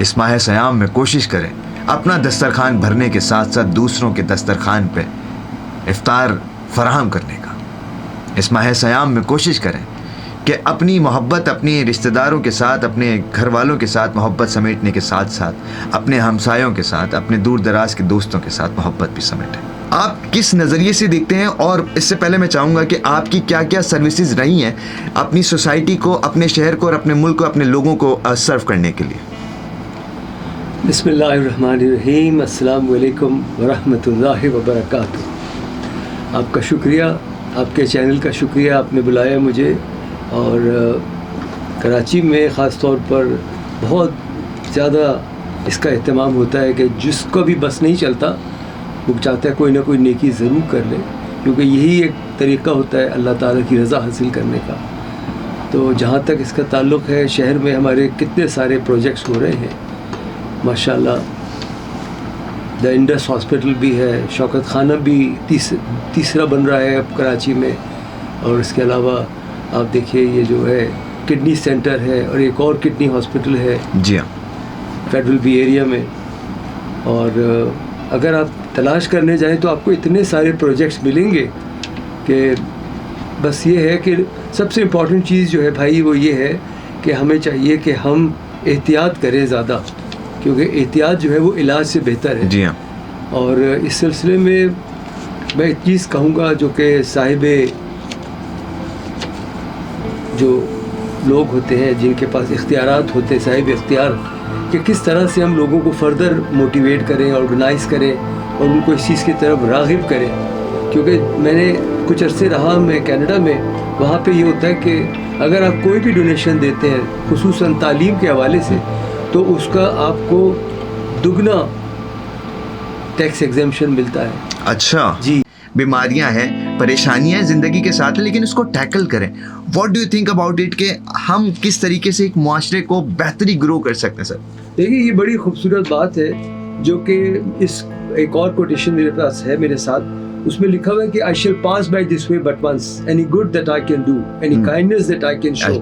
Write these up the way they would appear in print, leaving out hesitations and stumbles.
इस माह सयाम में कोशिश करें अपना दस्तरखान भरने के साथ साथ दूसरों के दस्तरखान पे इफ्तार फराहम करने का। इस माह सयाम में कोशिश करें कि अपनी मोहब्बत अपने रिश्तेदारों के साथ, अपने घर वालों के साथ मोहब्बत समेटने के साथ साथ अपने हमसायों के साथ, अपने दूर दराज के दोस्तों के साथ मोहब्बत भी समेटें। आप किस नज़रिए से देखते हैं, और इससे पहले मैं चाहूँगा कि आपकी क्या क्या सर्विसेज रही हैं अपनी सोसाइटी को, अपने शहर को और अपने मुल्क को, अपने लोगों को सर्व करने के लिए? बिस्मिल्लाहिर्रहमानिर्रहीम, अस्सलामु अलैकुम वरहमतुल्लाहि वबरकातुहू। आपका शुक्रिया, आपके चैनल का शुक्रिया, आपने बुलाया मुझे। और कराची में ख़ास तौर पर बहुत ज़्यादा इसका एहतमाम होता है कि जिसको भी बस नहीं चलता वो चाहता है कोई ना कोई नेकी ज़रूर कर ले, क्योंकि यही एक तरीक़ा होता है अल्लाह ताला की रज़ा हासिल करने का। तो जहाँ तक इसका ताल्लुक़ है, शहर में हमारे कितने सारे प्रोजेक्ट्स हो रहे हैं माशाल्लाह। द इंडस हॉस्पिटल भी है, शौकत खाना भी तीसरा बन रहा है अब कराची में। और इसके अलावा आप देखिए ये जो है किडनी सेंटर है, और एक और किडनी हॉस्पिटल है जी हाँ फेडरल बी एरिया में। और अगर आप तलाश करने जाएं तो आपको इतने सारे प्रोजेक्ट्स मिलेंगे कि बस ये है कि सबसे इम्पॉर्टेंट चीज़ जो है भाई वो ये है कि हमें चाहिए कि हम एहतियात करें ज़्यादा, क्योंकि एहतियात जो है वो इलाज से बेहतर है। जी हाँ। और इस सिलसिले में मैं एक चीज़ कहूँगा जो कि साहिबे जो लोग होते हैं जिनके पास इख्तियारात होते हैं, साहिब इख्तियार, कि किस तरह से हम लोगों को फर्दर मोटिवेट करें, ऑर्गेनाइज़ करें और उनको इस चीज़ की तरफ राग़िब करें। क्योंकि मैंने कुछ अरसे रहा मैं कनाडा में, वहाँ पे ये होता है कि अगर आप कोई भी डोनेशन देते हैं खुसूसन तालीम के हवाले से, तो उसका आपको दुगना टैक्स एग्जेम्पशन मिलता है। अच्छा जी। बीमारियां हैं, परेशानियां ज़िंदगी के साथ, लेकिन उसको टैकल करें। What do you think about it कि हम किस तरीके से एक मुआशरे को बेहतरी ग्रो कर सकते हैं? सर देखिए ये बड़ी खूबसूरत बात है जो कि इस एक और कोटेशन मेरे पास है मेरे साथ, उसमें लिखा हुआ है कि I shall pass by this way but once, any good that I can do, any kindness that I can show,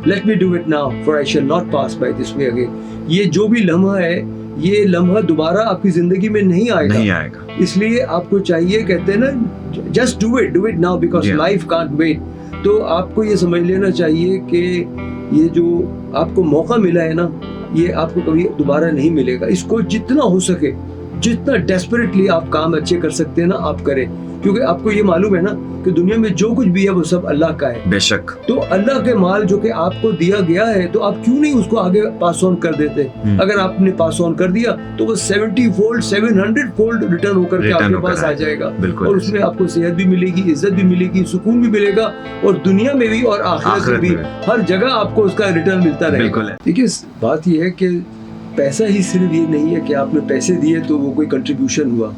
let me do it now for I shall not pass by this way again. ये जो भी लम्हा है, ये लम्हा दोबारा आपकी ज़िंदगी में नहीं आएगा। इसलिए आपको चाहिए, कहते हैं ना, just do it now because life can't wait. तो आपको ये समझ लेना चाहिए कि ये जो आपको मौका मिला है ना, ये आपको कभी दोबारा नहीं मिलेगा। इसको जितना हो सके, जितना डेस्परेटली आप काम अच्छे कर सकते हैं ना, आप करें। क्योंकि आपको ये मालूम है ना कि दुनिया में जो कुछ भी है वो सब अल्लाह का है। बेशक। तो अल्लाह के माल जो कि आपको दिया गया है, तो आप क्यों नहीं उसको आगे पास ऑन कर देते? अगर आपने पास ऑन कर दिया तो वो 70 फोल्ड 700 फोल्ड रिटर्न होकर के आपके पास आ जाएगा। और उसमें आपको सेहत भी मिलेगी, इज्जत भी मिलेगी, सुकून भी मिलेगा, और दुनिया में भी और आखिरत में भी हर जगह आपको उसका रिटर्न मिलता रहेगा। देखिए बात ये है कि पैसा ही सिर्फ ये नहीं है कि आपने पैसे दिए तो वो कोई कंट्रीब्यूशन हुआ।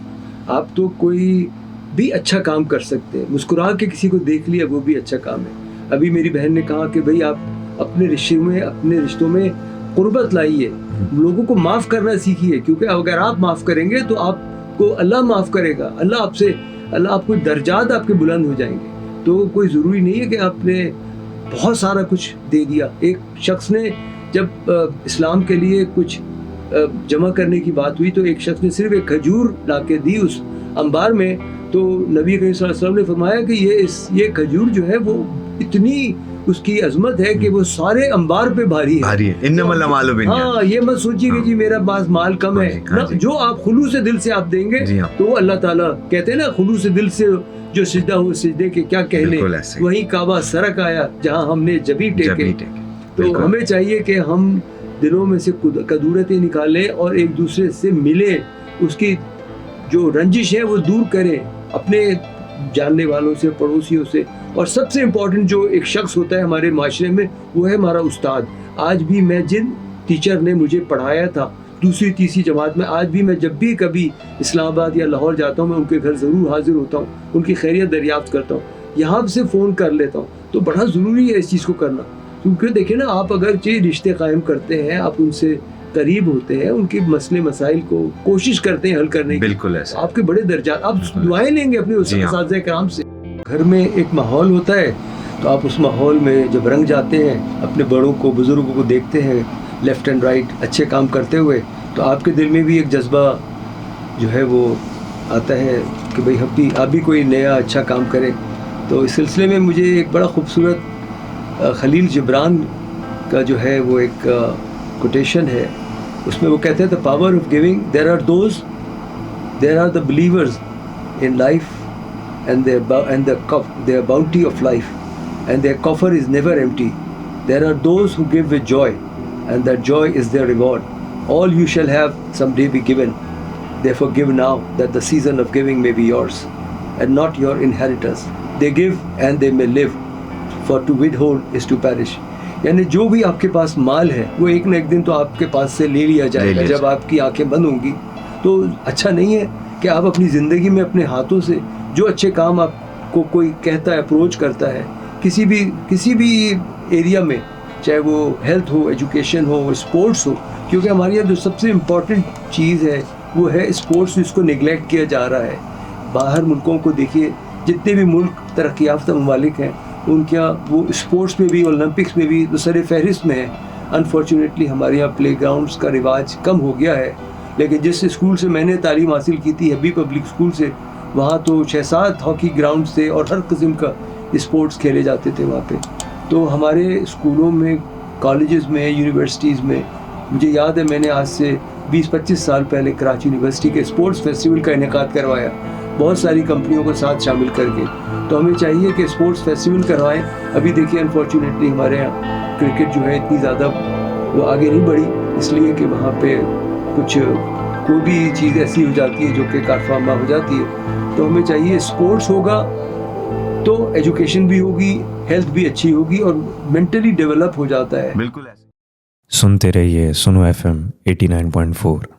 आप तो कोई भी अच्छा काम कर सकते हैं, मुस्कुरा के किसी को देख लिया वो भी अच्छा काम है। अभी मेरी बहन ने कहा कि भाई आप अपने रिश्तों में कुर्बत लाइए, लोगों को माफ़ करना सीखिए, क्योंकि अगर आप माफ़ करेंगे तो आपको अल्लाह माफ़ करेगा। अल्लाह आपको दर्जात आपके बुलंद हो जाएंगे। तो कोई ज़रूरी नहीं है कि आपने बहुत सारा कुछ दे दिया। एक शख्स ने जब इस्लाम के लिए कुछ जमा करने की बात हुई तो एक शख्स ने सिर्फ एक खजूर ला के दी उस अंबार में, तो नबी करीम सल्लल्लाहु अलैहि वसल्लम ने फरमाया कि ये खजूर जो है वो इतनी उसकी अजमत है कि वो सारे अंबार पे भारी है। इन्नमल अमालु बिन्नियात। हाँ, ये मत सोचिए कि जी मेरा पास माल कम है ना, जो आप खुलूस से दिल से आप देंगे तो वो अल्लाह ताला कहते हैं ना, खुलूस से दिल से जो सिजदा हो सिजदे के क्या कहने, वहीं काबा सरक आया जहाँ हमने जबी टेके। तो हमें चाहिए कि हम दिलों में से कदूरतें निकालें और एक दूसरे से मिलें, उसकी जो रंजिश है वो दूर करें अपने जानने वालों से, पड़ोसियों से। और सबसे इम्पोर्टेंट जो एक शख्स होता है हमारे माशरे में वो है हमारा उस्ताद। आज भी मैं जिन टीचर ने मुझे पढ़ाया था दूसरी तीसरी जमात में, आज भी मैं जब भी कभी इस्लामाबाद या लाहौर जाता हूँ मैं उनके घर ज़रूर हाजिर होता हूँ, उनकी खैरियत दरियाफ्त करता हूँ, यहाँ से फ़ोन कर लेता हूँ। तो बड़ा ज़रूरी है इस चीज़ को करना, क्योंकि देखिए ना, आप अगर रिश्ते कायम करते हैं, आप उनसे करीब होते हैं, उनके मसले मसाइल को कोशिश करते हैं हल करने की, बिल्कुल ऐसा, आपके बड़े दर्जा आप दुआएं लेंगे अपने उस्ताद कराम से। घर में एक माहौल होता है, तो आप उस माहौल में जब रंग जाते हैं, अपने बड़ों को बुजुर्गों को देखते हैं, لیفٹ اینڈ رائٹ اچھے کام کرتے ہوئے تو آپ کے دل میں بھی ایک جذبہ جو ہے وہ آتا ہے کہ بھائی آپ بھی کوئی نیا اچھا کام کریں. تو اس سلسلے میں مجھے ایک بڑا خوبصورت خلیل جبران کا جو ہے وہ ایک کوٹیشن ہے, اس میں وہ کہتے ہیں the power of giving, there are the believers in life and their bounty of life, and their coffer is never empty. There are those who give with joy, and that joy is their reward. All you shall have someday be given. Therefore give now, that the season of giving may be yours and not your inheritance. They give and they may live, for to withhold is to perish. یعنی جو بھی آپ کے پاس مال ہے وہ ایک نہ ایک دن تو آپ کے پاس سے لے لیا جائے گا جب آپ کی آنکھیں بند ہوں گی. تو اچھا نہیں ہے کہ آپ اپنی زندگی میں اپنے ہاتھوں سے جو اچھے کام آپ کو کوئی کہتا ہے, اپروچ کرتا ہے کسی بھی ایریا میں, چاہے وہ ہیلتھ ہو, ایجوکیشن ہو, اسپورٹس ہو, کیونکہ ہمارے یہاں جو سب سے امپورٹنٹ چیز ہے وہ ہے اسپورٹس, جس کو نگلیکٹ کیا جا رہا ہے. باہر ملکوں کو دیکھیے, جتنے بھی ملک ترقی یافتہ ممالک ہیں ان کا وہ اسپورٹس میں بھی, اولمپکس میں بھی تو سر فہرست میں ہے. انفارچونیٹلی ہمارے یہاں پلے گراؤنڈس کا رواج کم ہو گیا ہے. لیکن جس اسکول سے میں نے تعلیم حاصل کی تھی, ہیبی پبلک اسکول سے, وہاں تو 6-7 ہاکی گراؤنڈس تھے اور ہر قسم کا اسپورٹس کھیلے جاتے تھے وہاں پہ. تو ہمارے اسکولوں میں, کالجز میں, یونیورسٹیز میں, مجھے یاد ہے میں نے آج سے 20-25 سال پہلے کراچی یونیورسٹی کے اسپورٹس فیسٹیول کا انعقاد کروایا, بہت ساری کمپنیوں کو ساتھ شامل کر کے. تو ہمیں چاہیے کہ اسپورٹس فیسٹیول کروائیں. ابھی دیکھیے انفارچونیٹلی ہمارے یہاں کرکٹ جو ہے اتنی زیادہ وہ آگے نہیں بڑھی, اس لیے کہ وہاں پہ کچھ کوئی بھی چیز ایسی ہو جاتی ہے جو کہ کارفامہ ہو جاتی ہے. تو ہمیں چاہیے اسپورٹس ہوگا تو ایجوکیشن بھی ہوگی, ہیلتھ بھی اچھی ہوگی اور مینٹلی ڈیولپ ہو جاتا ہے. بالکل ایسے. سنتے رہیے سنو FM 89.4.